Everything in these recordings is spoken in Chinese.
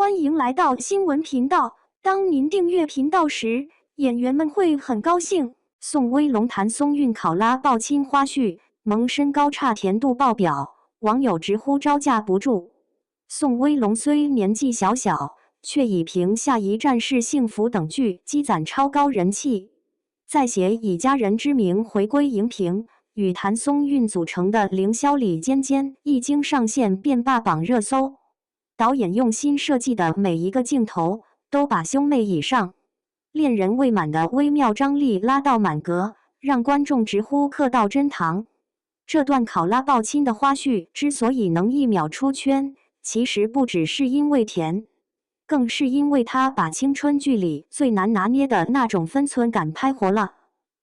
欢迎来到新闻频道。当您订阅频道时，演员们会很高兴。宋威龙谭松韵考拉抱亲花絮，萌身高差甜度爆表，网友直呼招架不住。宋威龙虽年纪小小，却已凭下一站式幸福等剧积攒超高人气。再携以家人之名回归荧屏，与谭松韵组成的凌霄里尖尖一经上线便霸榜热搜。导演用心设计的每一个镜头，都把兄妹以上恋人未满的微妙张力拉到满格，让观众直呼客到真糖。这段考拉抱亲的花絮之所以能一秒出圈，其实不只是因为甜，更是因为他把青春剧里最难拿捏的那种分寸感拍活了。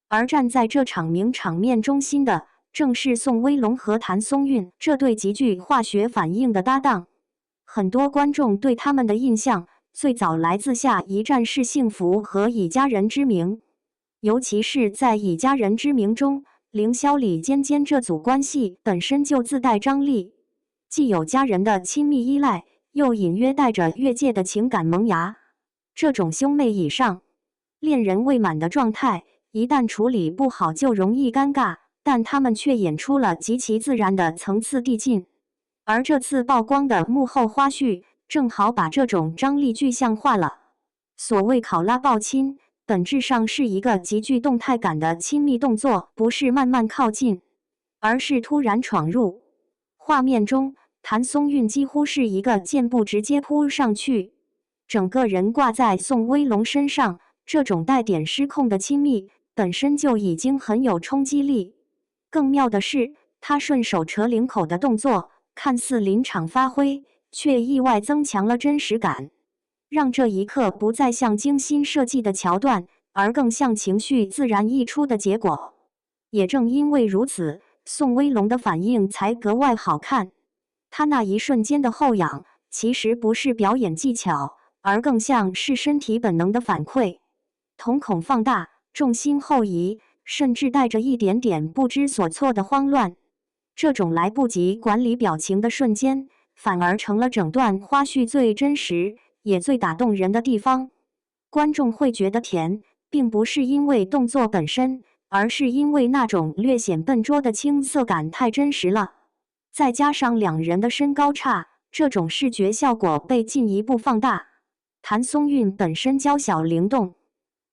而站在这场名场面中心的，正是宋威龙和谭松韵这对极具化学反应的搭档。很多观众对他们的印象最早来自下一站式幸福和以家人之名，尤其是在以家人之名中，凌霄里尖尖这组关系本身就自带张力，既有家人的亲密依赖，又隐约带着越界的情感萌芽。这种兄妹以上恋人未满的状态，一旦处理不好就容易尴尬，但他们却演出了极其自然的层次递进。而这次曝光的幕后花絮，正好把这种张力具象化了。所谓考拉抱亲，本质上是一个极具动态感的亲密动作，不是慢慢靠近，而是突然闯入。画面中，谭松韵几乎是一个箭步直接扑上去，整个人挂在宋威龙身上，这种带点失控的亲密，本身就已经很有冲击力。更妙的是，他顺手扯领口的动作，看似临场发挥，却意外增强了真实感，让这一刻不再像精心设计的桥段，而更像情绪自然溢出的结果。也正因为如此，宋威龙的反应才格外好看。他那一瞬间的后仰，其实不是表演技巧，而更像是身体本能的反馈。瞳孔放大，重心后移，甚至带着一点点不知所措的慌乱。这种来不及管理表情的瞬间，反而成了整段花絮最真实也最打动人的地方。观众会觉得甜，并不是因为动作本身，而是因为那种略显笨拙的青涩感太真实了。再加上两人的身高差，这种视觉效果被进一步放大。谭松韵本身娇小灵动，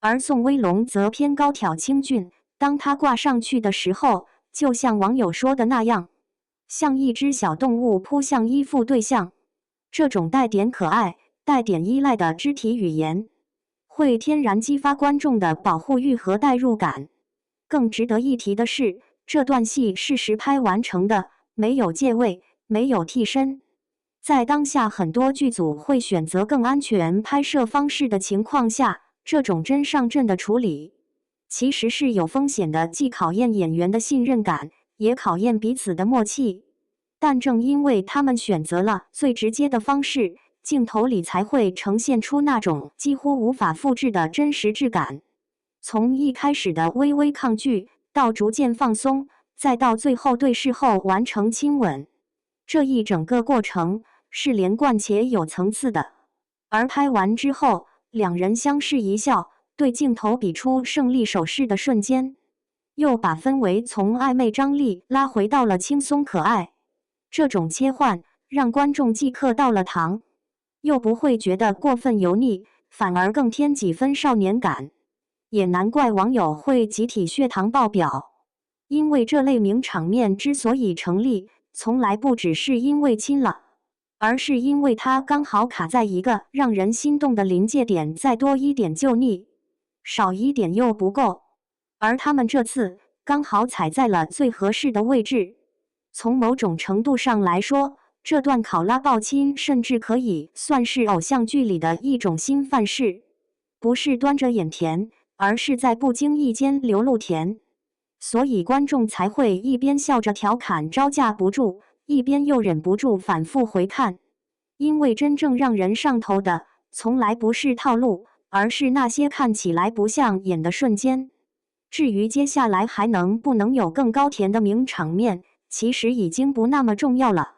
而宋威龙则偏高挑清俊，当他挂上去的时候，就像网友说的那样，像一只小动物扑向依附对象。这种带点可爱、带点依赖的肢体语言，会天然激发观众的保护欲和代入感。更值得一提的是，这段戏是实拍完成的，没有借位，没有替身。在当下很多剧组会选择更安全拍摄方式的情况下，这种真上阵的处理其实是有风险的，既考验演员的信任感，也考验彼此的默契。但正因为他们选择了最直接的方式，镜头里才会呈现出那种几乎无法复制的真实质感。从一开始的微微抗拒，到逐渐放松，再到最后对视后完成亲吻，这一整个过程是连贯且有层次的。而拍完之后，两人相视一笑，对镜头比出胜利手势的瞬间，又把氛围从暧昧张力拉回到了轻松可爱。这种切换让观众既嗑到了糖，又不会觉得过分油腻，反而更添几分少年感。也难怪网友会集体血糖爆表，因为这类名场面之所以成立，从来不只是因为亲了，而是因为它刚好卡在一个让人心动的临界点，再多一点就腻，少一点又不够。而他们这次刚好踩在了最合适的位置。从某种程度上来说，这段考拉抱亲甚至可以算是偶像剧里的一种新范式，不是端着眼甜，而是在不经意间流露甜。所以观众才会一边笑着调侃招架不住，一边又忍不住反复回看。因为真正让人上头的，从来不是套路，而是那些看起来不像演的瞬间。至于接下来还能不能有更高甜的名场面，其实已经不那么重要了。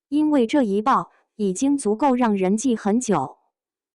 因为这一爆，已经足够让人记很久。